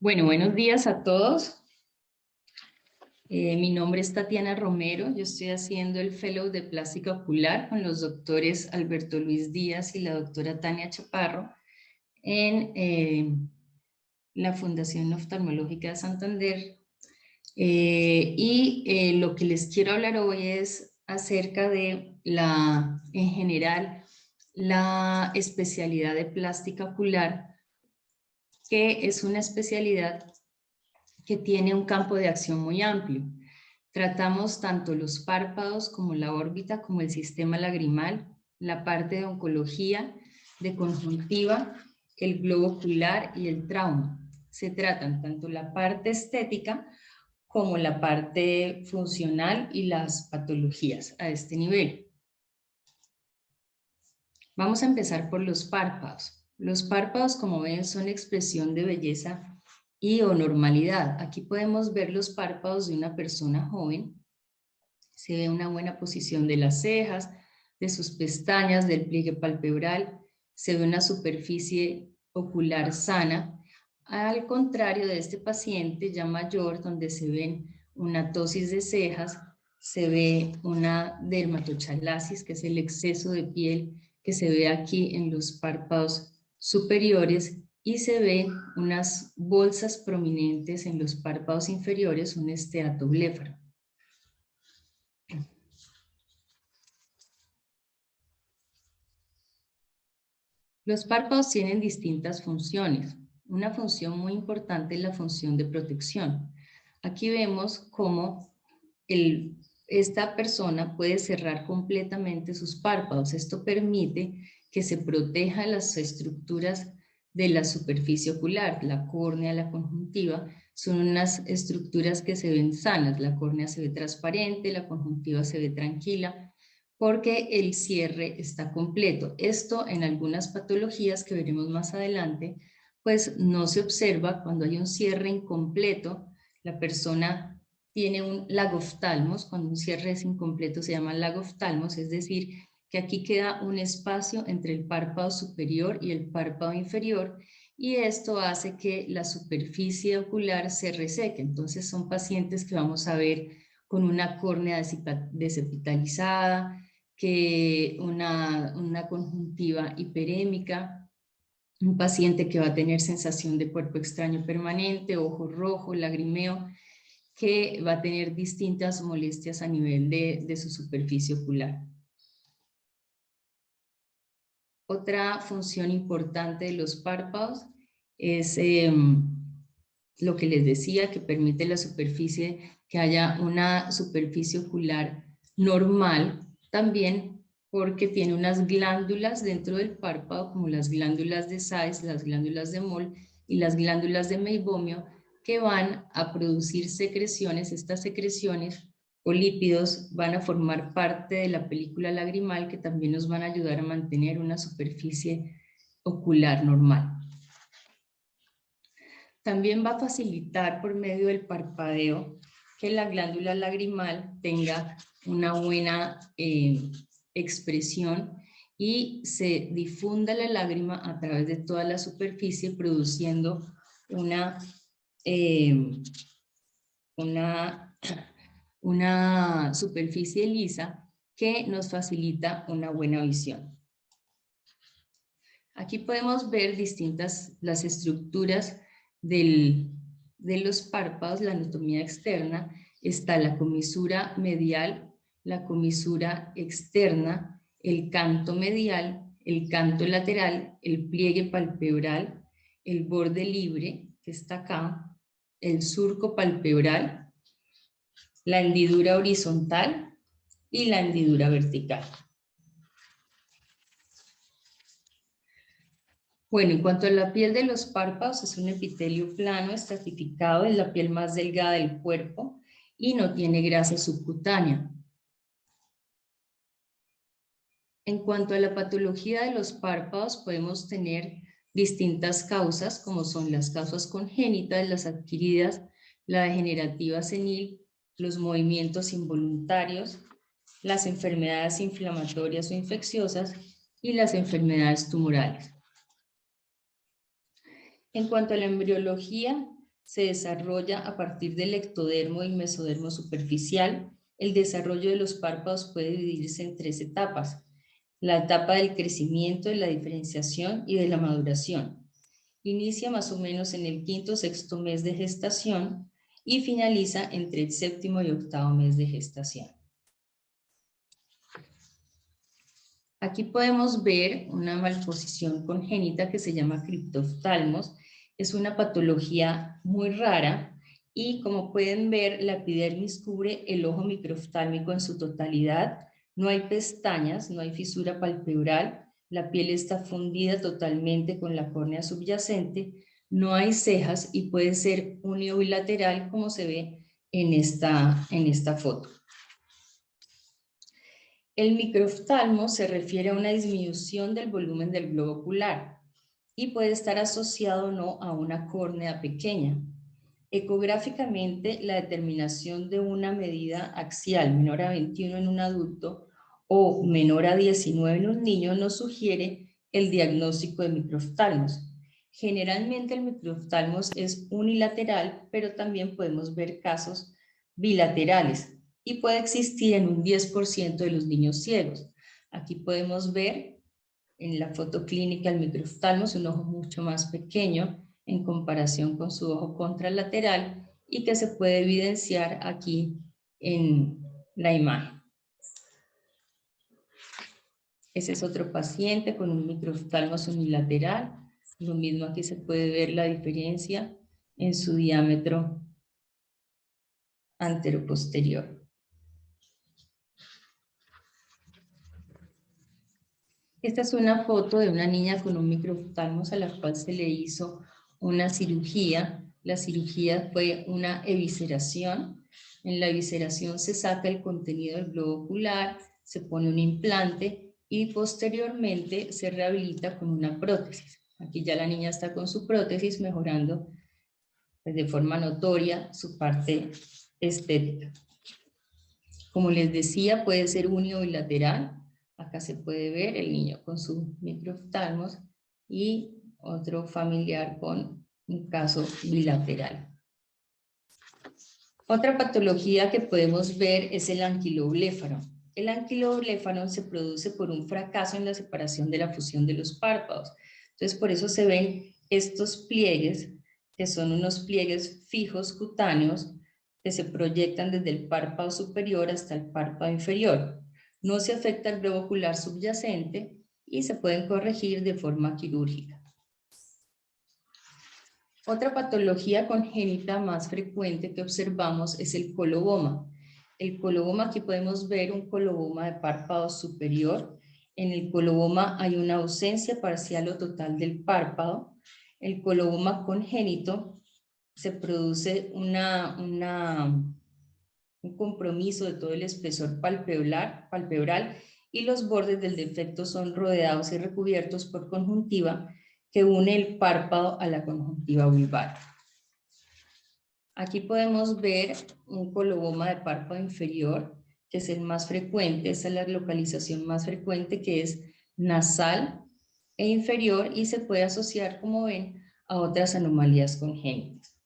Bueno, buenos días a todos. Mi nombre es Tatiana Romero. Yo estoy haciendo el Fellow de Plástica Ocular con los doctores Alberto Luis Díaz y la doctora Tania Chaparro en la Fundación Oftalmológica de Santander. Lo que les quiero hablar hoy es acerca de en general, la especialidad de plástica ocular, que es una especialidad que tiene un campo de acción muy amplio. Tratamos tanto los párpados como la órbita, como el sistema lagrimal, la parte de oncología, de conjuntiva, el globo ocular y el trauma. Se tratan tanto la parte estética como la parte funcional y las patologías a este nivel. Vamos a empezar por los párpados. Los párpados, como ven, son expresión de belleza y o normalidad. Aquí podemos ver los párpados de una persona joven. Se ve una buena posición de las cejas, de sus pestañas, del pliegue palpebral. Se ve una superficie ocular sana. Al contrario de este paciente ya mayor, donde se ven una ptosis de cejas, se ve una dermatochalasis, que es el exceso de piel que se ve aquí en los párpados superiores, y se ven unas bolsas prominentes en los párpados inferiores, un esteatobléfaro. Los párpados tienen distintas funciones. Una función muy importante es la función de protección. Aquí vemos cómo esta persona puede cerrar completamente sus párpados. Esto permite que se proteja las estructuras de la superficie ocular. La córnea, la conjuntiva, son unas estructuras que se ven sanas. La córnea se ve transparente, la conjuntiva se ve tranquila, porque el cierre está completo. Esto en algunas patologías que veremos más adelante, pues no se observa cuando hay un cierre incompleto. La persona tiene un lagoftalmos. Cuando un cierre es incompleto se llama lagoftalmos, es decir, que aquí queda un espacio entre el párpado superior y el párpado inferior, y esto hace que la superficie ocular se reseque. Entonces son pacientes que vamos a ver con una córnea desepitalizada, que una conjuntiva hiperémica, un paciente que va a tener sensación de cuerpo extraño permanente, ojo rojo, lagrimeo, que va a tener distintas molestias a nivel de su superficie ocular. Otra función importante de los párpados es lo que les decía, que permite la superficie, que haya una superficie ocular normal, también porque tiene unas glándulas dentro del párpado, como las glándulas de Sayce, las glándulas de Moll y las glándulas de Meibomio, que van a producir secreciones. Estas secreciones o lípidos van a formar parte de la película lagrimal, que también nos van a ayudar a mantener una superficie ocular normal. También va a facilitar por medio del parpadeo que la glándula lagrimal tenga una buena expresión y se difunda la lágrima a través de toda la superficie, produciendo una superficie lisa que nos facilita una buena visión. Aquí podemos ver las estructuras de los párpados, la anatomía externa. Está la comisura medial, la comisura externa, el canto medial, el canto lateral, el pliegue palpebral, el borde libre, que está acá, el surco palpebral, la hendidura horizontal y la hendidura vertical. Bueno, en cuanto a la piel de los párpados, es un epitelio plano, estratificado, es la piel más delgada del cuerpo y no tiene grasa subcutánea. En cuanto a la patología de los párpados, podemos tener distintas causas, como son las causas congénitas, las adquiridas, la degenerativa senil, los movimientos involuntarios, las enfermedades inflamatorias o infecciosas y las enfermedades tumorales. En cuanto a la embriología, se desarrolla a partir del ectodermo y mesodermo superficial. El desarrollo de los párpados puede dividirse en 3 etapas: la etapa del crecimiento, de la diferenciación y de la maduración. Inicia más o menos en el 5º o 6º mes de gestación y finaliza entre el 7º y 8º mes de gestación. Aquí podemos ver una malposición congénita que se llama criptoftalmos. Es una patología muy rara y, como pueden ver, la epidermis cubre el ojo microftálmico en su totalidad. No hay pestañas, no hay fisura palpebral, la piel está fundida totalmente con la córnea subyacente, no hay cejas y puede ser unibilateral, como se ve en esta foto. El microftalmo se refiere a una disminución del volumen del globo ocular y puede estar asociado o no a una córnea pequeña. Ecográficamente, la determinación de una medida axial menor a 21 en un adulto o menor a 19 en un niño nos sugiere el diagnóstico de microftalmos. Generalmente el microftalmos es unilateral, pero también podemos ver casos bilaterales y puede existir en un 10% de los niños ciegos. Aquí podemos ver en la foto clínica el microftalmos, un ojo mucho más pequeño en comparación con su ojo contralateral y que se puede evidenciar aquí en la imagen. Ese es otro paciente con un microftalmos unilateral. Lo mismo, aquí se puede ver la diferencia en su diámetro anteroposterior. Esta es una foto de una niña con un microftalmos a la cual se le hizo una cirugía. La cirugía fue una evisceración. En la evisceración se saca el contenido del globo ocular, se pone un implante y posteriormente se rehabilita con una prótesis. Aquí ya la niña está con su prótesis mejorando pues, de forma notoria su parte estética. Como les decía, puede ser uni o bilateral. Acá se puede ver el niño con su microftalmos y otro familiar con un caso bilateral. Otra patología que podemos ver es el anquilobléfaro. El anquilobléfaro se produce por un fracaso en la separación de la fusión de los párpados. Entonces, por eso se ven estos pliegues, que son unos pliegues fijos cutáneos que se proyectan desde el párpado superior hasta el párpado inferior. No se afecta el globo ocular subyacente y se pueden corregir de forma quirúrgica. Otra patología congénita más frecuente que observamos es el coloboma. El coloboma, aquí podemos ver un coloboma de párpado superior. En el coloboma hay una ausencia parcial o total del párpado. El coloboma congénito se produce un compromiso de todo el espesor palpebral y los bordes del defecto son rodeados y recubiertos por conjuntiva que une el párpado a la conjuntiva vulvar. Aquí podemos ver un coloboma de párpado inferior, que es el más frecuente, esa es la localización más frecuente, que es nasal e inferior y se puede asociar, como ven, a otras anomalías congénitas.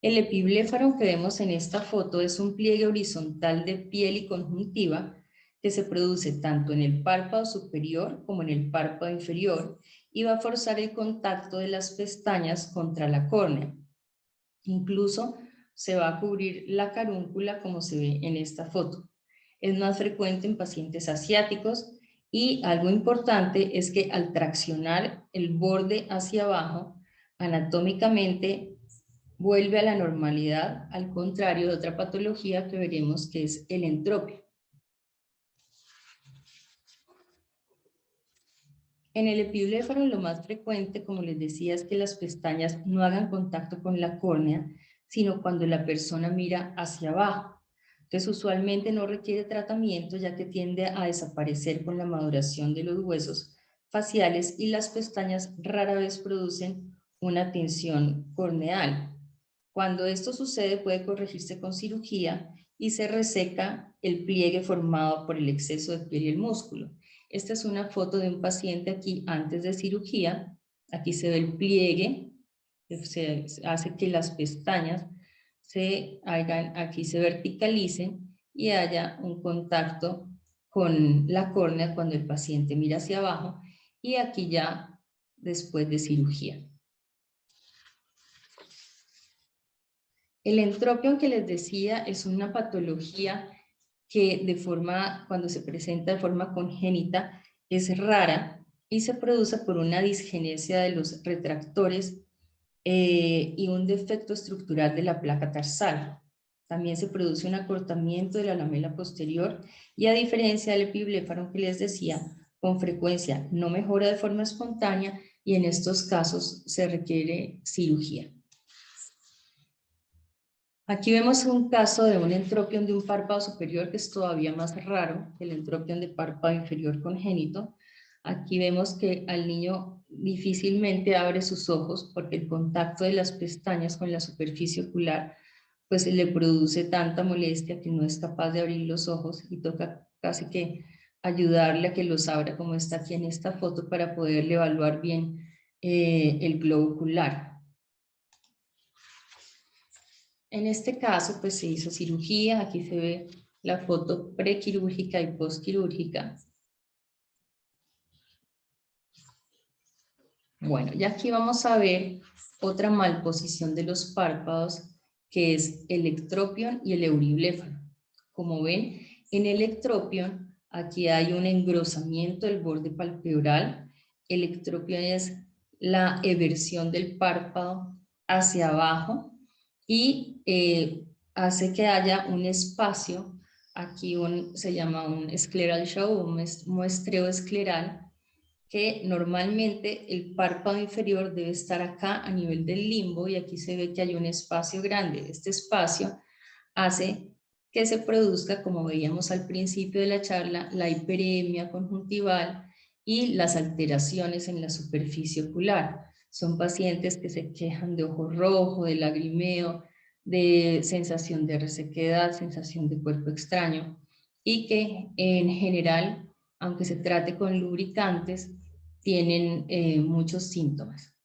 El epibléfaro que vemos en esta foto es un pliegue horizontal de piel y conjuntiva que se produce tanto en el párpado superior como en el párpado inferior y va a forzar el contacto de las pestañas contra la córnea. Incluso se va a cubrir la carúncula como se ve en esta foto. Es más frecuente en pacientes asiáticos y algo importante es que al traccionar el borde hacia abajo, anatómicamente vuelve a la normalidad, al contrario de otra patología que veremos que es el entropio. En el epibléfaro lo más frecuente, como les decía, es que las pestañas no hagan contacto con la córnea, sino cuando la persona mira hacia abajo. Entonces usualmente no requiere tratamiento ya que tiende a desaparecer con la maduración de los huesos faciales y las pestañas rara vez producen una tinción corneal. Cuando esto sucede puede corregirse con cirugía y se reseca el pliegue formado por el exceso de piel y el músculo. Esta es una foto de un paciente aquí antes de cirugía Aquí se ve el pliegue, se hace que las pestañas aquí se verticalicen y haya un contacto con la córnea cuando el paciente mira hacia abajo, y aquí ya después de cirugía. El entropión que les decía es una patología que cuando se presenta de forma congénita es rara y se produce por una disgenesia de los retractores y un defecto estructural de la placa tarsal. También se produce un acortamiento de la lamela posterior y, a diferencia del epibléfaro que les decía, con frecuencia no mejora de forma espontánea y en estos casos se requiere cirugía. Aquí vemos un caso de un entropión de un párpado superior que es todavía más raro que el entropión de párpado inferior congénito. Aquí vemos que al niño difícilmente abre sus ojos porque el contacto de las pestañas con la superficie ocular pues le produce tanta molestia que no es capaz de abrir los ojos y toca casi que ayudarle a que los abra, como está aquí en esta foto, para poderle evaluar bien el globo ocular. En este caso, pues se hizo cirugía. Aquí se ve la foto prequirúrgica y postquirúrgica. Bueno, y aquí vamos a ver otra malposición de los párpados, que es el ectropion y el euribléfano. Como ven, en el ectropion, aquí hay un engrosamiento del borde palpebral. El ectropion es la eversión del párpado hacia abajo y hace que haya un espacio, aquí se llama un scleral show, un muestreo escleral, que normalmente el párpado inferior debe estar acá a nivel del limbo, y aquí se ve que hay un espacio grande. Este espacio hace que se produzca, como veíamos al principio de la charla, la hiperemia conjuntival y las alteraciones en la superficie ocular. Son pacientes que se quejan de ojo rojo, de lagrimeo, de sensación de resequedad, sensación de cuerpo extraño, y que en general, aunque se trate con lubricantes, tienen muchos síntomas.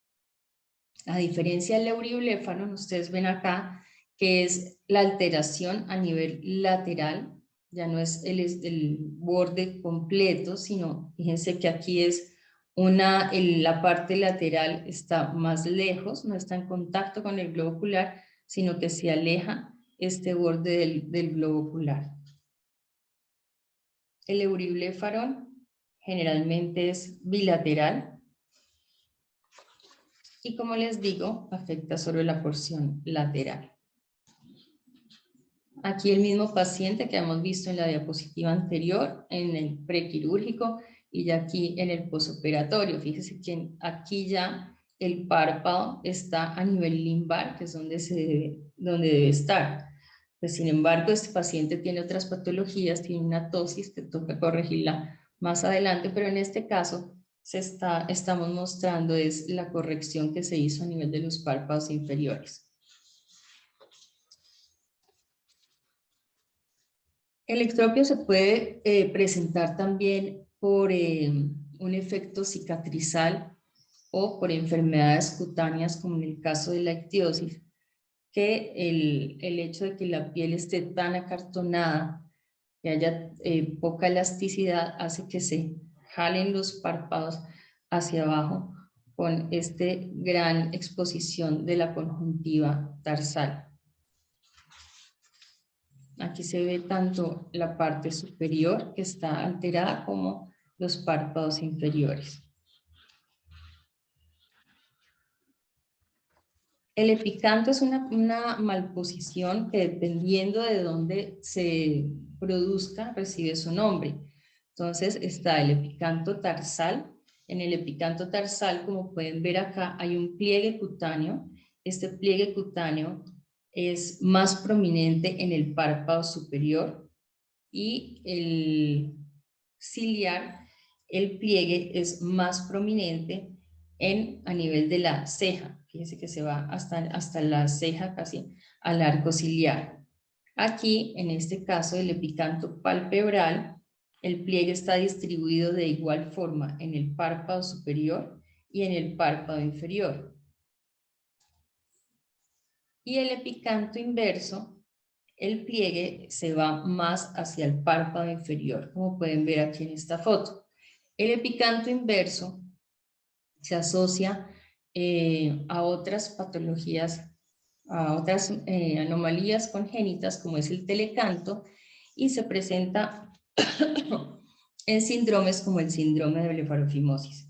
A diferencia del euribléfano, ustedes ven acá que es la alteración a nivel lateral, ya no es el borde completo, sino fíjense que aquí es la parte lateral está más lejos, no está en contacto con el globo ocular, sino que se aleja este borde del globo ocular. El euribléfano generalmente es bilateral y, como les digo, afecta solo la porción lateral. Aquí el mismo paciente que hemos visto en la diapositiva anterior, en el prequirúrgico, y ya aquí en el posoperatorio. Fíjese que aquí ya el párpado está a nivel limbar, que es donde debe estar. Pues, sin embargo, este paciente tiene otras patologías, tiene una ptosis que toca corregirla más adelante, pero en este caso estamos mostrando es la corrección que se hizo a nivel de los párpados inferiores. El ectropio se puede presentar también por un efecto cicatrizal o por enfermedades cutáneas, como en el caso de la ictiosis, que el hecho de que la piel esté tan acartonada, que haya poca elasticidad, hace que se jalen los párpados hacia abajo con esta gran exposición de la conjuntiva tarsal. Aquí se ve tanto la parte superior que está alterada como los párpados inferiores. El epicanto es una malposición que, dependiendo de dónde se produzca, recibe su nombre. Entonces está el epicanto tarsal. En el epicanto tarsal, como pueden ver acá, hay un pliegue cutáneo. Este pliegue cutáneo es más prominente en el párpado superior, y el ciliar, el pliegue es más prominente a nivel de la ceja. Fíjense que se va hasta la ceja, casi al arco ciliar. Aquí, en este caso, el epicanto palpebral, el pliegue está distribuido de igual forma en el párpado superior y en el párpado inferior. Y el epicanto inverso, el pliegue se va más hacia el párpado inferior, como pueden ver aquí en esta foto. El epicanto inverso se asocia a otras patologías, a otras anomalías congénitas, como es el telecanto, y se presenta en síndromes como el síndrome de blefarofimosis.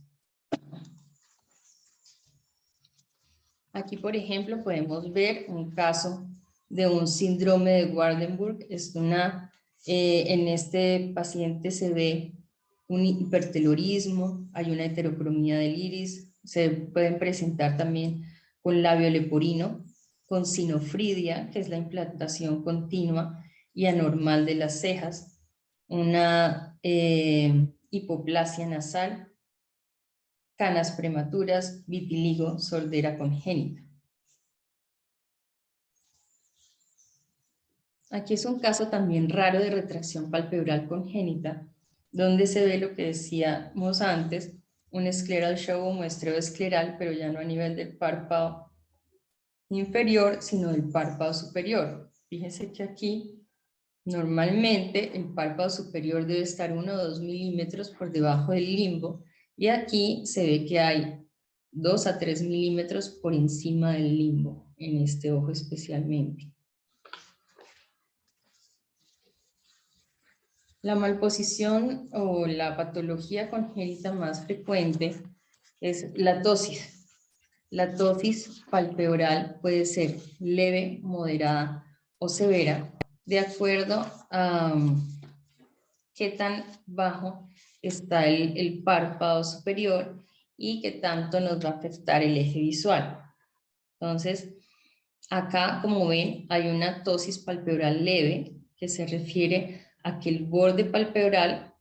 Aquí, por ejemplo, podemos ver un caso de un síndrome de Waardenburg. En este paciente se ve un hipertelorismo, hay una heterocromía del iris, se pueden presentar también con labio leporino, con sinofridia, que es la implantación continua y anormal de las cejas, una hipoplasia nasal, canas prematuras, vitiligo, sordera congénita. Aquí es un caso también raro de retracción palpebral congénita, donde se ve lo que decíamos antes, un scleral show o muestreo escleral, pero ya no a nivel del párpado inferior, sino del párpado superior. Fíjense que aquí normalmente el párpado superior debe estar 1 o 2 milímetros por debajo del limbo, y aquí se ve que hay 2 a 3 milímetros por encima del limbo, en este ojo especialmente. La malposición o la patología congénita más frecuente es la tosis. La tosis palpebral puede ser leve, moderada o severa, de acuerdo a qué tan bajo está el párpado superior y qué tanto nos va a afectar el eje visual. Entonces, acá, como ven, hay una tosis palpebral leve, que se refiere a que el borde palpebral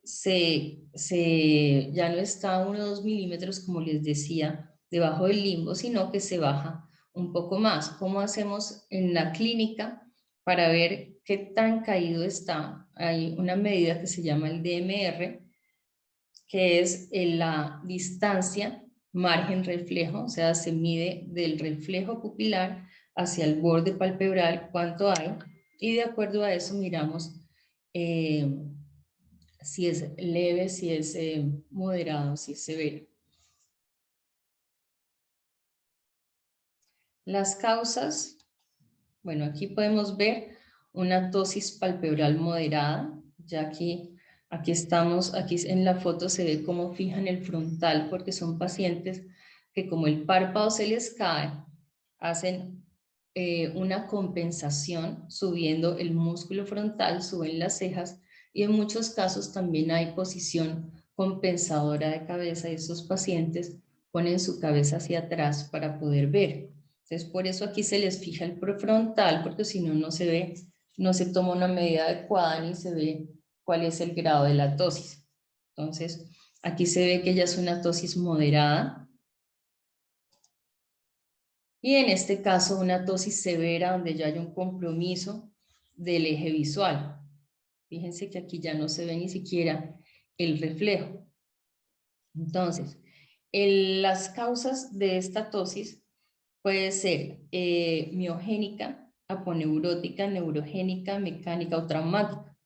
ya no está a 1 o 2 milímetros, como les decía, debajo del limbo, sino que se baja un poco más. ¿Cómo hacemos en la clínica para ver qué tan caído está? Hay una medida que se llama el DMR, que es la distancia margen reflejo, o sea, se mide del reflejo pupilar hacia el borde palpebral cuánto hay, y de acuerdo a eso miramos si es leve, si es moderado, si es severo. Las causas, bueno, aquí podemos ver una tosis palpebral moderada, ya aquí estamos, aquí en la foto se ve cómo fijan el frontal, porque son pacientes que como el párpado se les cae, hacen una compensación subiendo el músculo frontal, suben las cejas, y en muchos casos también hay posición compensadora de cabeza, y estos pacientes ponen su cabeza hacia atrás para poder ver. Entonces, por eso aquí se les fija el prefrontal, porque si no, no se ve, no se toma una medida adecuada ni se ve cuál es el grado de la tosis. Entonces, aquí se ve que ya es una tosis moderada. Y en este caso, una tosis severa donde ya hay un compromiso del eje visual. Fíjense que aquí ya no se ve ni siquiera el reflejo. Entonces, las causas de esta tosis puede ser miogénica, aponeurótica, neurogénica, mecánica o traumática.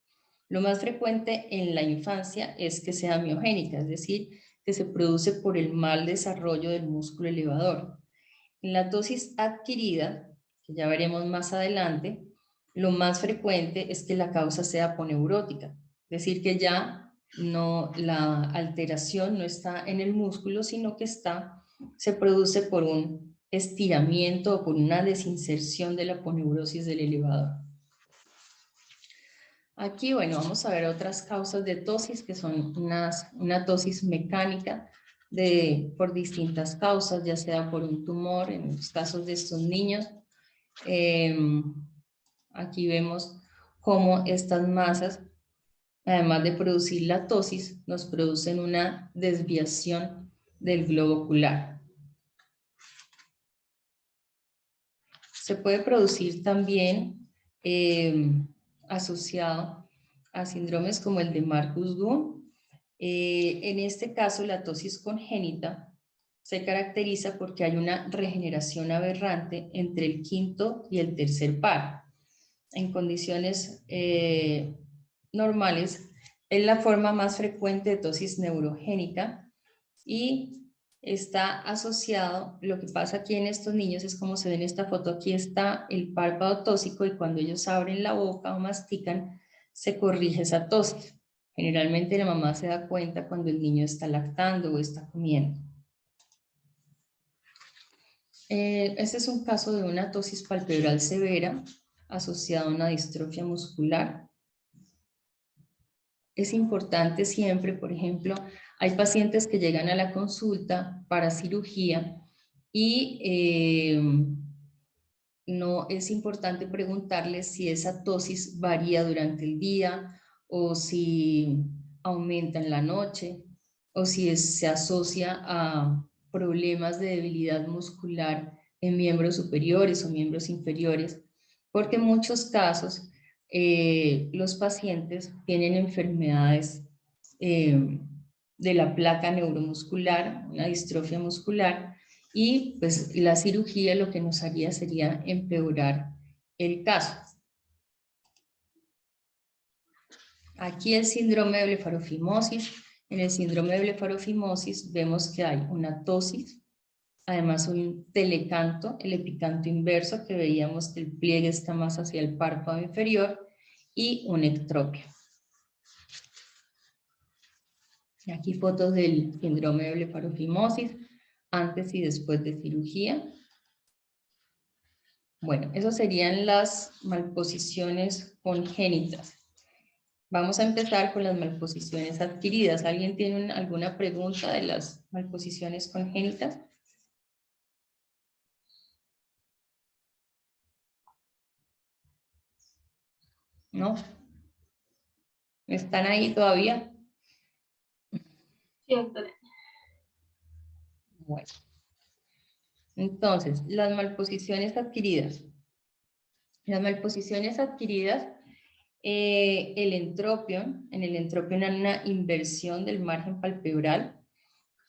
Lo más frecuente en la infancia es que sea miogénica, es decir, que se produce por el mal desarrollo del músculo elevador. En la tosis adquirida, que ya veremos más adelante, lo más frecuente es que la causa sea aponeurótica, es decir, que ya no, la alteración no está en el músculo, sino que se produce por un estiramiento o por una desinserción de la aponeurosis del elevador. Aquí, bueno, vamos a ver otras causas de tosis, que son una tosis mecánica por distintas causas, ya sea por un tumor, en los casos de estos niños. Aquí vemos cómo estas masas, además de producir la tosis, nos producen una desviación del globo ocular. Se puede producir también asociado a síndromes como el de Marcus-Gunn. En este caso, la tosis congénita se caracteriza porque hay una regeneración aberrante entre el quinto y el tercer par. En condiciones normales, es la forma más frecuente de tosis neurogénica y está asociado, lo que pasa aquí en estos niños es como se ve en esta foto, aquí está el párpado tósico y cuando ellos abren la boca o mastican, se corrige esa tosis. Generalmente la mamá se da cuenta cuando el niño está lactando o está comiendo. Este es un caso de una tosis palpebral severa asociada a una distrofia muscular. Es importante siempre, por ejemplo, hay pacientes que llegan a la consulta para cirugía y no es importante preguntarles si esa tosis varía durante el día o si aumenta en la noche o si se asocia a problemas de debilidad muscular en miembros superiores o miembros inferiores, porque en muchos casos los pacientes tienen enfermedades de la placa neuromuscular, una distrofia muscular, y pues la cirugía lo que nos haría sería empeorar el caso. Aquí el síndrome de blefarofimosis. En el síndrome de blefarofimosis vemos que hay una tosis, además un telecanto, el epicanto inverso, que veíamos que el pliegue está más hacia el párpado inferior, y un ectropio. Aquí fotos del síndrome de blefarofimosis, antes y después de cirugía. Bueno, esas serían las malposiciones congénitas. Vamos a empezar con las malposiciones adquiridas. ¿Alguien tiene alguna pregunta de las malposiciones congénitas? ¿No? ¿Están ahí todavía? Sí, doctora. Bueno. Entonces, las malposiciones adquiridas. Las malposiciones adquiridas, el entropion, en el entropion hay una inversión del margen palpebral.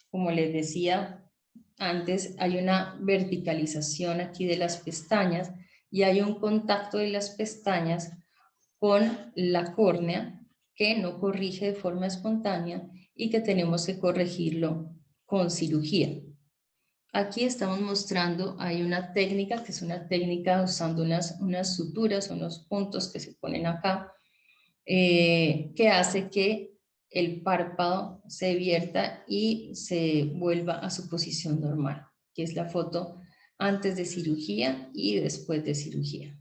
Como les decía antes, hay una verticalización aquí de las pestañas y hay un contacto de las pestañas con la córnea que no corrige de forma espontánea y que tenemos que corregirlo con cirugía. Aquí estamos mostrando, hay una técnica que es una técnica usando unas suturas, unos puntos que se ponen acá, que hace que el párpado se vierta y se vuelva a su posición normal, que es la foto antes de cirugía y después de cirugía.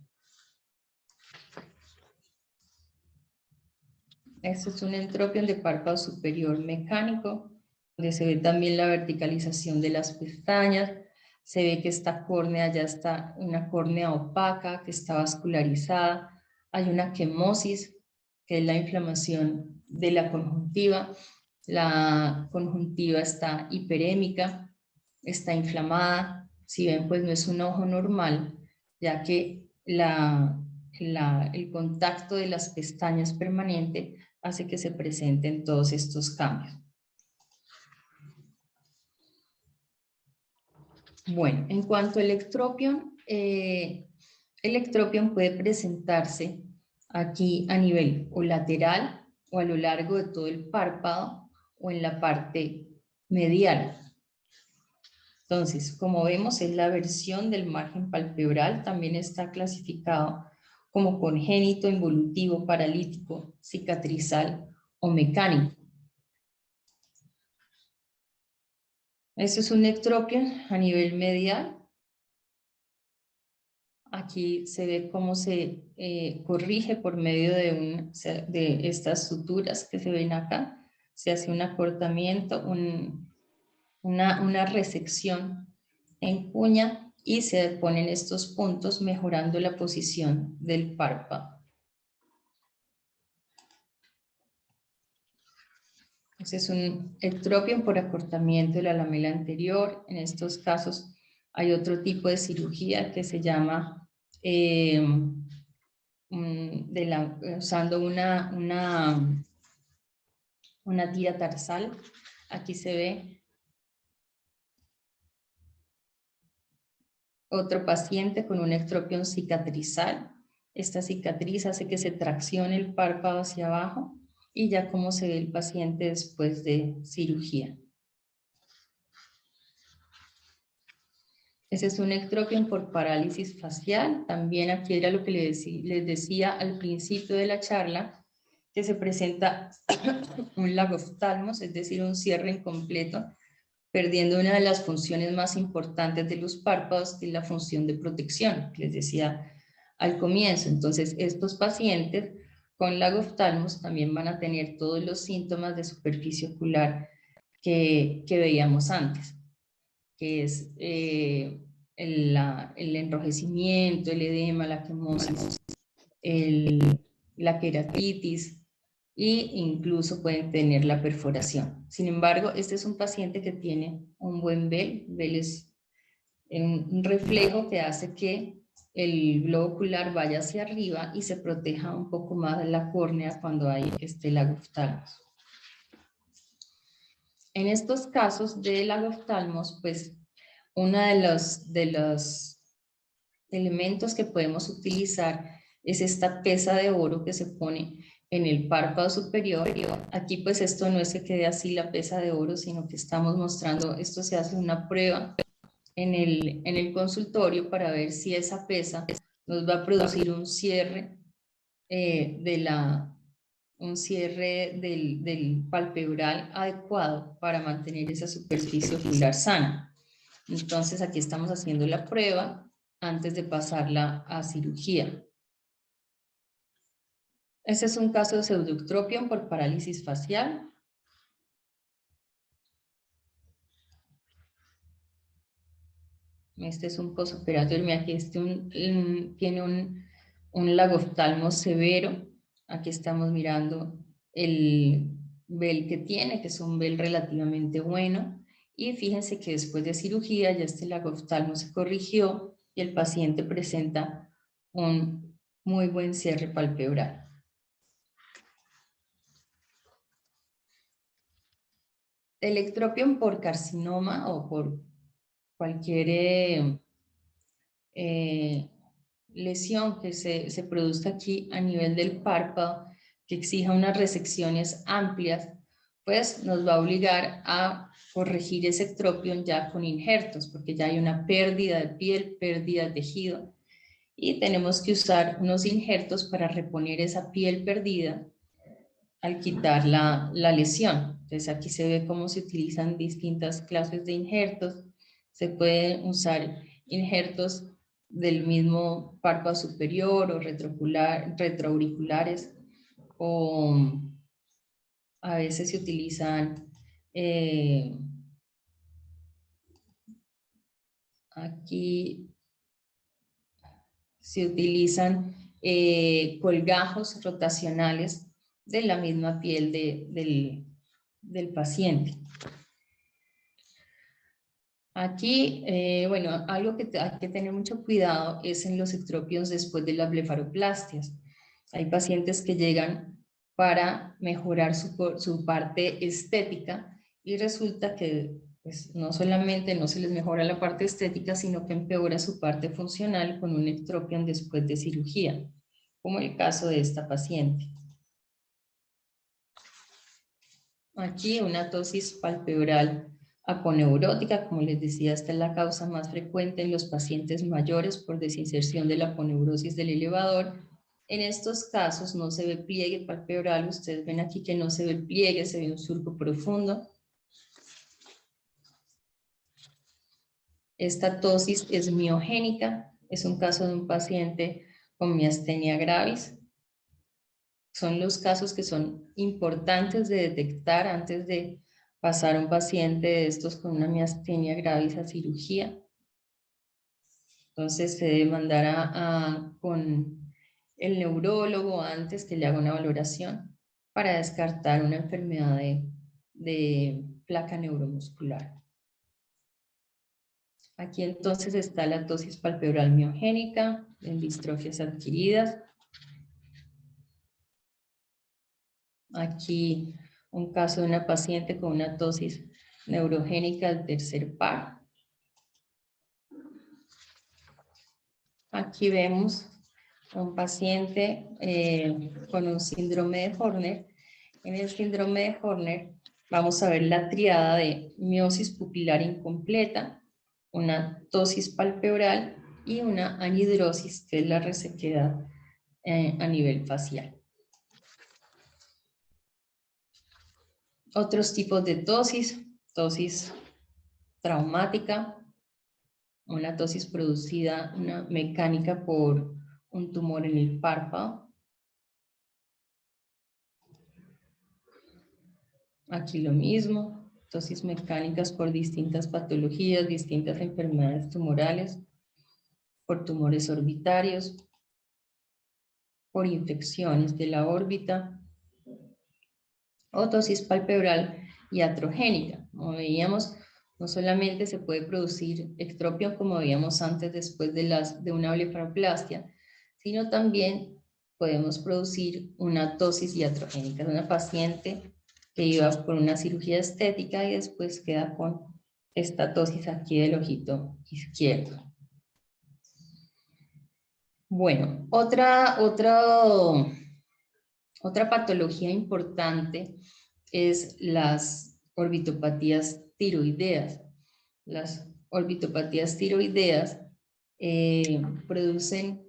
Este es un entropion de párpado superior mecánico, donde se ve también la verticalización de las pestañas. Se ve que esta córnea ya está una córnea opaca, que está vascularizada. Hay una quemosis, que es la inflamación de la conjuntiva. La conjuntiva está hiperémica, está inflamada. Si ven, pues no es un ojo normal, ya que el contacto de las pestañas permanente hace que se presenten todos estos cambios. Bueno, en cuanto al ectropion, el ectropion puede presentarse aquí a nivel o lateral o a lo largo de todo el párpado o en la parte medial. Entonces, como vemos, es la versión del margen palpebral, también está clasificado como congénito, involutivo, paralítico, cicatrizal o mecánico. Este es un ectropion a nivel medial. Aquí se ve cómo se corrige por medio de estas suturas que se ven acá. Se hace un acortamiento, una resección en cuña y se ponen estos puntos mejorando la posición del párpado. Este es un ectropion por acortamiento de la lamela anterior. En estos casos hay otro tipo de cirugía que se llama usando una tira tarsal. Aquí se ve Otro paciente con un ectropion cicatrizal. Esta cicatriz hace que se traccione el párpado hacia abajo y ya cómo se ve el paciente después de cirugía. Ese es un ectropion por parálisis facial. También aquí era lo que les decía al principio de la charla, que se presenta un lagoftalmos, es decir, un cierre incompleto, perdiendo una de las funciones más importantes de los párpados, que es la función de protección, que les decía al comienzo. Entonces, estos pacientes con lagoftalmos también van a tener todos los síntomas de superficie ocular que veíamos antes, que es el enrojecimiento, el edema, la quemosis, la queratitis, e incluso pueden tener la perforación. Sin embargo, este es un paciente que tiene un buen VEL. VEL es un reflejo que hace que el globo ocular vaya hacia arriba y se proteja un poco más de la córnea cuando hay lagoftalmos. En estos casos de lagoftalmos, pues uno de los elementos que podemos utilizar es esta pesa de oro que se pone en el párpado superior. Aquí pues esto no es que quede así la pesa de oro, sino que estamos mostrando, esto se hace una prueba en el consultorio para ver si esa pesa nos va a producir un cierre del palpebral adecuado para mantener esa superficie ocular sana. Entonces aquí estamos haciendo la prueba antes de pasarla a cirugía. Este es un caso de pseudoectropion por parálisis facial. Este es un postoperatorio. Mira, aquí tiene un lagoftalmo severo. Aquí estamos mirando el VEL que tiene, que es un VEL relativamente bueno. Y fíjense que después de cirugía ya este lagoftalmo se corrigió y el paciente presenta un muy buen cierre palpebral. El ectropion por carcinoma o por cualquier lesión que se produzca aquí a nivel del párpado, que exija unas resecciones amplias, pues nos va a obligar a corregir ese ectropion ya con injertos, porque ya hay una pérdida de piel, pérdida de tejido, y tenemos que usar unos injertos para reponer esa piel perdida al quitar la lesión. Entonces aquí se ve cómo se utilizan distintas clases de injertos. Se pueden usar injertos del mismo párpado superior o retroauriculares, o a veces se utilizan aquí se utilizan colgajos rotacionales de la misma piel del paciente. Aquí, bueno, algo que hay que tener mucho cuidado es en los ectropions después de las blefaroplastias. Hay pacientes que llegan para mejorar su parte estética y resulta que pues, no solamente no se les mejora la parte estética, sino que empeora su parte funcional con un ectropion después de cirugía, como el caso de esta paciente. Aquí una tosis palpebral aponeurótica, como les decía, esta es la causa más frecuente en los pacientes mayores por desinserción de la aponeurosis del elevador. En estos casos no se ve pliegue palpebral, ustedes ven aquí que no se ve el pliegue, se ve un surco profundo. Esta tosis es miogénica, es un caso de un paciente con miastenia gravis. Son los casos que son importantes de detectar antes de pasar a un paciente de estos con una miastenia gravis a cirugía. Entonces se debe mandar con el neurólogo antes que le haga una valoración para descartar una enfermedad de placa neuromuscular. Aquí entonces está la tosis palpebral miogénica en distrofias adquiridas. Aquí un caso de una paciente con una tosis neurogénica del tercer par. Aquí vemos un paciente con un síndrome de Horner. En el síndrome de Horner vamos a ver la triada de miosis pupilar incompleta, una ptosis palpebral y una anhidrosis, que es la resequedad a nivel facial. Otros tipos de tosis traumática, una tosis producida, una mecánica por un tumor en el párpado. Aquí lo mismo, tosis mecánicas por distintas patologías, distintas enfermedades tumorales, por tumores orbitarios, por infecciones de la órbita, o tosis palpebral iatrogénica. Como veíamos, no solamente se puede producir ectropio, como veíamos antes, después de una blefaroplastia, sino también podemos producir una tosis iatrogénica de una paciente que iba por una cirugía estética y después queda con esta tosis aquí del ojito izquierdo. Bueno, otra patología importante es las orbitopatías tiroideas. Las orbitopatías tiroideas producen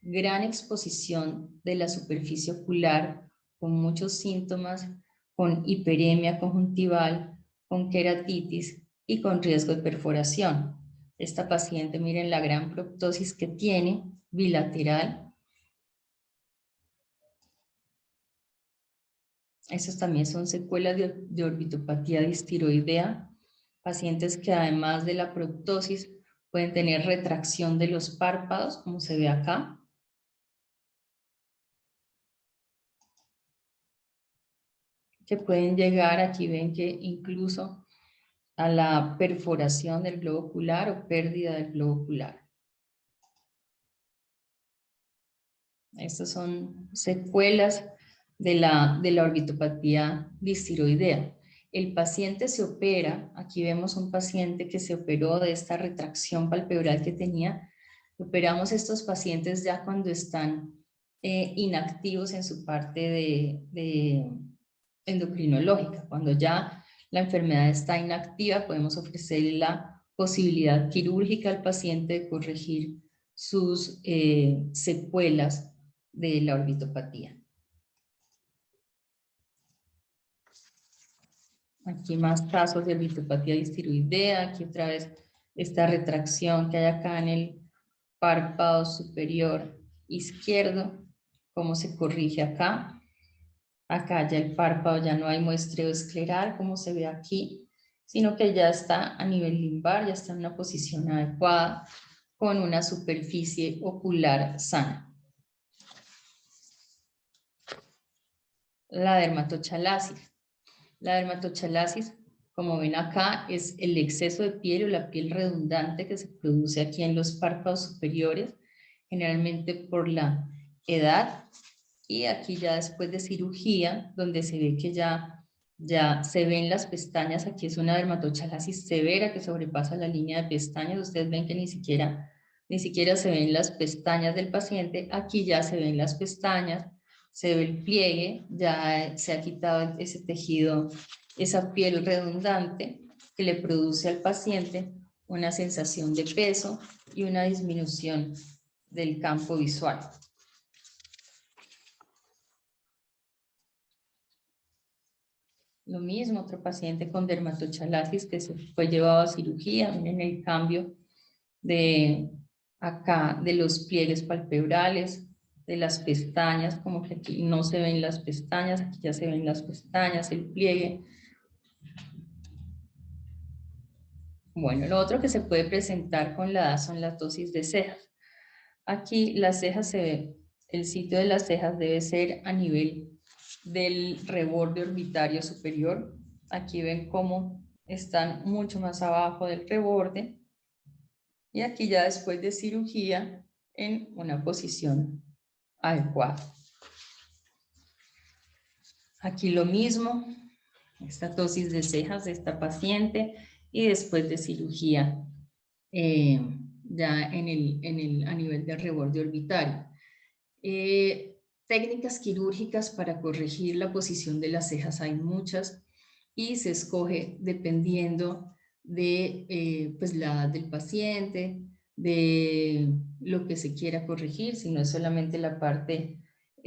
gran exposición de la superficie ocular con muchos síntomas, con hiperemia conjuntival, con queratitis y con riesgo de perforación. Esta paciente, miren la gran proptosis que tiene, bilateral. Esas también son secuelas de orbitopatía distiroidea, pacientes que además de la proptosis pueden tener retracción de los párpados, como se ve acá. Que pueden llegar, aquí ven que incluso a la perforación del globo ocular o pérdida del globo ocular. Estas son secuelas de la orbitopatía distiroidea. El paciente se opera, aquí vemos un paciente que se operó de esta retracción palpebral que tenía. Operamos estos pacientes ya cuando están inactivos en su parte de endocrinológica. Cuando ya la enfermedad está inactiva, podemos ofrecerle la posibilidad quirúrgica al paciente de corregir sus secuelas de la orbitopatía. Aquí más casos de orbitopatía distiroidea, aquí otra vez esta retracción que hay acá en el párpado superior izquierdo, cómo se corrige acá. Acá ya el párpado ya no hay muestreo escleral como se ve aquí, sino que ya está a nivel limbar, ya está en una posición adecuada con una superficie ocular sana. La dermatochalasis. La dermatochalasis, como ven acá, es el exceso de piel o la piel redundante que se produce aquí en los párpados superiores, generalmente por la edad. Y aquí ya después de cirugía, donde se ve que ya se ven las pestañas, aquí es una dermatochalasis severa que sobrepasa la línea de pestañas. Ustedes ven que ni siquiera se ven las pestañas del paciente, aquí ya se ven las pestañas, se ve el pliegue, ya se ha quitado ese tejido, esa piel redundante que le produce al paciente una sensación de peso y una disminución del campo visual. Lo mismo, otro paciente con dermatochalasis que se fue llevado a cirugía. Miren el cambio de acá, de los pliegues palpebrales, de las pestañas, como que aquí no se ven las pestañas, aquí ya se ven las pestañas, el pliegue. Bueno, lo otro que se puede presentar con la edad son las tosis de cejas. Aquí las cejas se ve, el sitio de las cejas debe ser a nivel del reborde orbitario superior. Aquí ven cómo están mucho más abajo del reborde. Y aquí ya después de cirugía en una posición adecuada. Aquí lo mismo, esta tosis de cejas de esta paciente y después de cirugía ya a nivel del reborde orbitario. Técnicas quirúrgicas para corregir la posición de las cejas hay muchas y se escoge dependiendo de pues la edad del paciente, de lo que se quiera corregir, si no es solamente la parte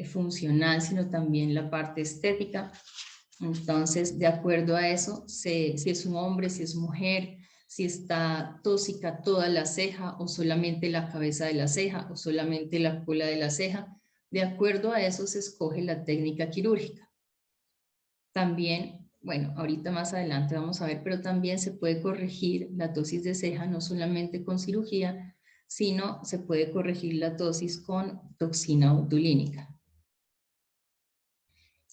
funcional, sino también la parte estética. Entonces, de acuerdo a eso, si es un hombre, si es mujer, si está tóxica toda la ceja o solamente la cabeza de la ceja o solamente la cola de la ceja, de acuerdo a eso se escoge la técnica quirúrgica. También, bueno, ahorita más adelante vamos a ver, pero también se puede corregir la tosis de ceja no solamente con cirugía, sino se puede corregir la tosis con toxina botulínica.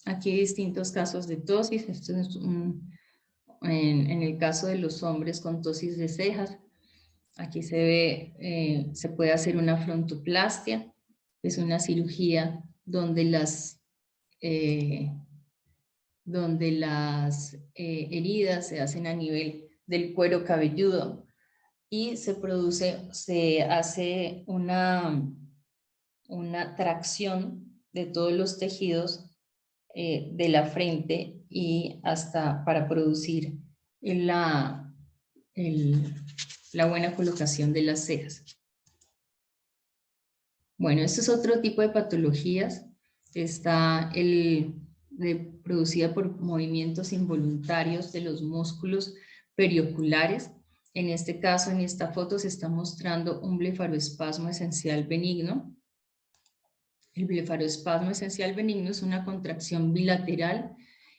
Aquí hay distintos casos de tosis. Esto es en el caso de los hombres con tosis de cejas, aquí se ve, se puede hacer una frontoplastia, es una cirugía donde las heridas se hacen a nivel del cuero cabelludo y se hace una tracción de todos los tejidos de la frente y hasta para producir la buena colocación de las cejas. Bueno, este es otro tipo de patologías. Está producida por movimientos involuntarios de los músculos perioculares. En este caso, en esta foto se está mostrando un blefaroespasmo esencial benigno. El blefaroespasmo esencial benigno es una contracción bilateral,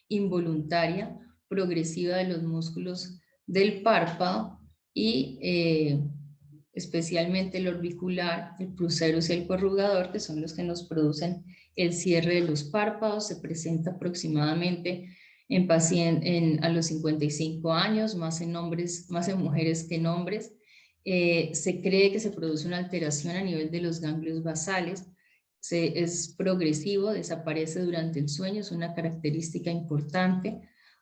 involuntaria, progresiva de los músculos del párpado y especialmente el orbicular, el procerus y el corrugador, que son los que nos producen el cierre de los párpados. Se presenta aproximadamente a los 55 años, más en mujeres que en hombres. Se cree que se produce una alteración a nivel de los ganglios basales. Es progresivo, desaparece durante el sueño, es una característica importante,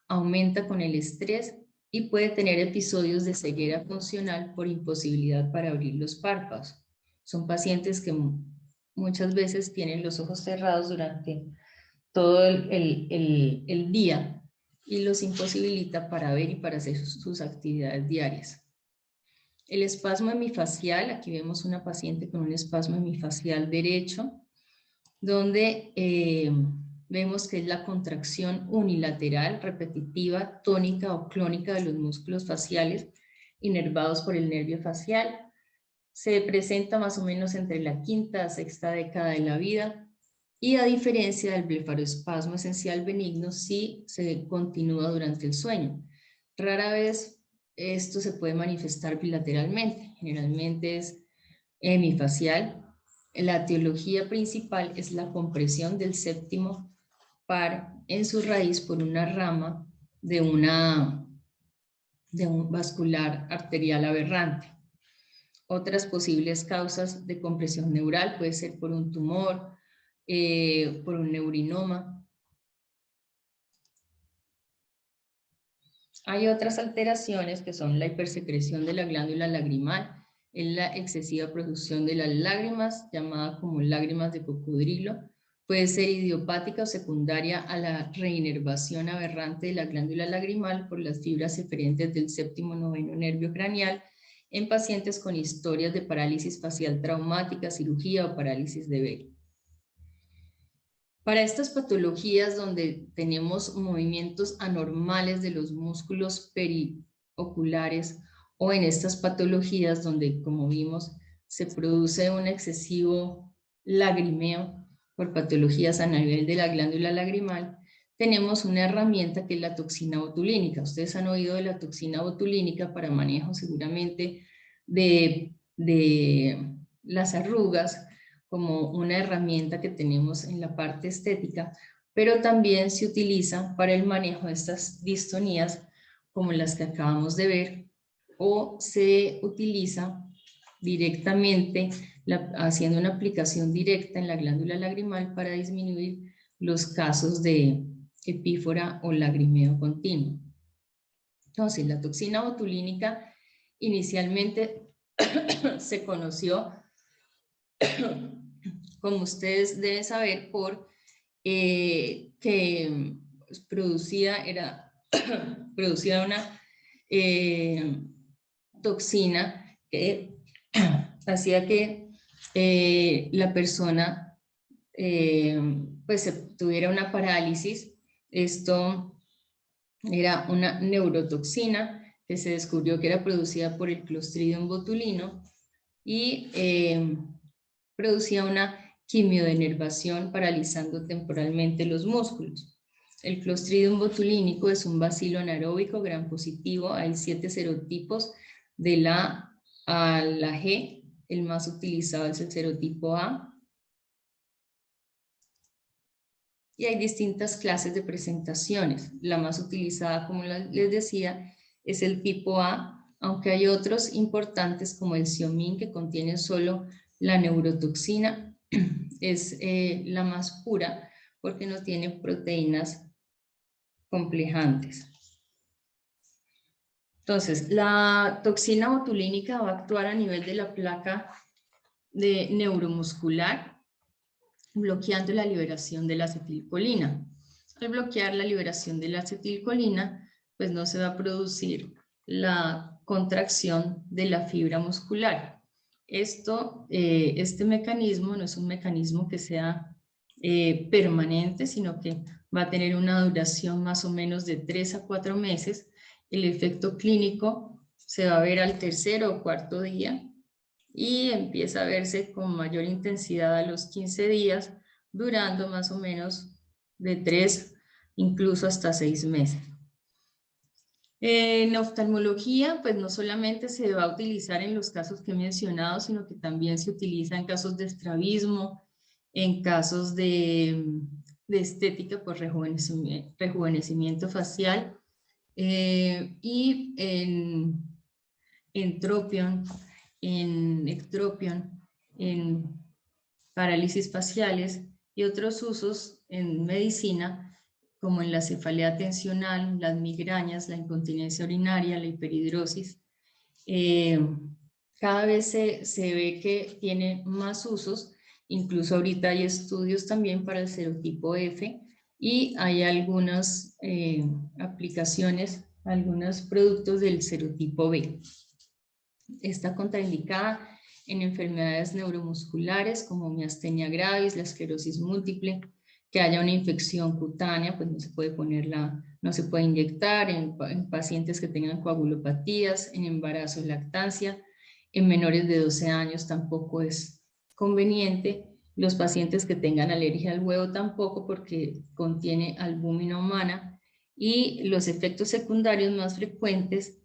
aumenta con el estrés y puede tener episodios de ceguera funcional por imposibilidad para abrir los párpados. Son pacientes que muchas veces tienen los ojos cerrados durante todo el día y los imposibilita para ver y para hacer sus actividades diarias. El espasmo hemifacial, aquí vemos una paciente con un espasmo hemifacial derecho, donde vemos que es la contracción unilateral, repetitiva, tónica o clónica de los músculos faciales inervados por el nervio facial. Se presenta más o menos entre la quinta a sexta década de la vida y a diferencia del blefaroespasmo esencial benigno, sí se continúa durante el sueño. Rara vez esto se puede manifestar bilateralmente, generalmente es hemifacial. La etiología principal es la compresión del séptimo par en su raíz por una rama de un vascular arterial aberrante. Otras posibles causas de compresión neural puede ser por un tumor, por un neurinoma. Hay otras alteraciones que son la hipersecreción de la glándula lagrimal, es la excesiva producción de las lágrimas, llamada como lágrimas de cocodrilo. Puede ser idiopática o secundaria a la reinervación aberrante de la glándula lagrimal por las fibras eferentes del séptimo noveno nervio craneal en pacientes con historias de parálisis facial traumática, cirugía o parálisis de Bell. Para estas patologías donde tenemos movimientos anormales de los músculos perioculares o en estas patologías donde, como vimos, se produce un excesivo lagrimeo por patologías a nivel de la glándula lagrimal, tenemos una herramienta que es la toxina botulínica. Ustedes han oído de la toxina botulínica para manejo seguramente de las arrugas, como una herramienta que tenemos en la parte estética, pero también se utiliza para el manejo de estas distonías como las que acabamos de ver, o se utiliza directamente haciendo una aplicación directa en la glándula lagrimal para disminuir los casos de epífora o lagrimeo continuo. Entonces, la toxina botulínica inicialmente se conoció, como ustedes deben saber, por que producía una toxina que hacía que la persona pues tuviera una parálisis. Esto era una neurotoxina que se descubrió que era producida por el Clostridium botulino y producía una quimiodenervación paralizando temporalmente los músculos. El Clostridium botulínico es un bacilo anaeróbico gram positivo. Hay 7 serotipos de la A a la G. El más utilizado es el serotipo A. Y hay distintas clases de presentaciones. La más utilizada, como les decía, es el tipo A, aunque hay otros importantes como el Xiaomin, que contiene solo la neurotoxina. Es la más pura porque no tiene proteínas complejantes. Entonces, la toxina botulínica va a actuar a nivel de la placa de neuromuscular, bloqueando la liberación de la acetilcolina. Al bloquear la liberación de la acetilcolina, pues no se va a producir la contracción de la fibra muscular. Este mecanismo no es un mecanismo que sea permanente, sino que va a tener una duración más o menos de 3 a 4 meses. El efecto clínico se va a ver al tercer o cuarto día y empieza a verse con mayor intensidad a los 15 días, durando más o menos de 3, incluso hasta 6 meses. En oftalmología, pues no solamente se va a utilizar en los casos que he mencionado, sino que también se utiliza en casos de estrabismo, en casos de estética por rejuvenecimiento facial, y en tropión, en ectropión, en parálisis faciales y otros usos en medicina, como en la cefalea tensional, las migrañas, la incontinencia urinaria, la hiperhidrosis. Cada vez se ve que tiene más usos, incluso ahorita hay estudios también para el serotipo F y hay algunas aplicaciones, algunos productos del serotipo B. Está contraindicada en enfermedades neuromusculares como miastenia gravis, la esclerosis múltiple, que haya una infección cutánea, pues no se puede no se puede inyectar en pacientes que tengan coagulopatías, en embarazo y lactancia, en menores de 12 años tampoco es conveniente, los pacientes que tengan alergia al huevo tampoco porque contiene albúmina humana y los efectos secundarios más frecuentes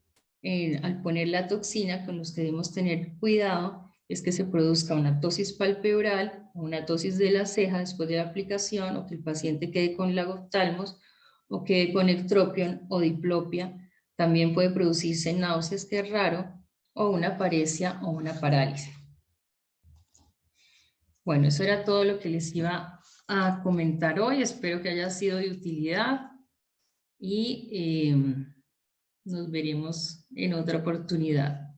al poner la toxina con los que debemos tener cuidado es que se produzca una tosis palpebral, una tosis de la ceja después de la aplicación, o que el paciente quede con lagoftalmos, o quede con ectropión o diplopia. También puede producirse náuseas, que es raro, o una paresia o una parálisis. Bueno, eso era todo lo que les iba a comentar hoy. Espero que haya sido de utilidad y nos veremos en otra oportunidad.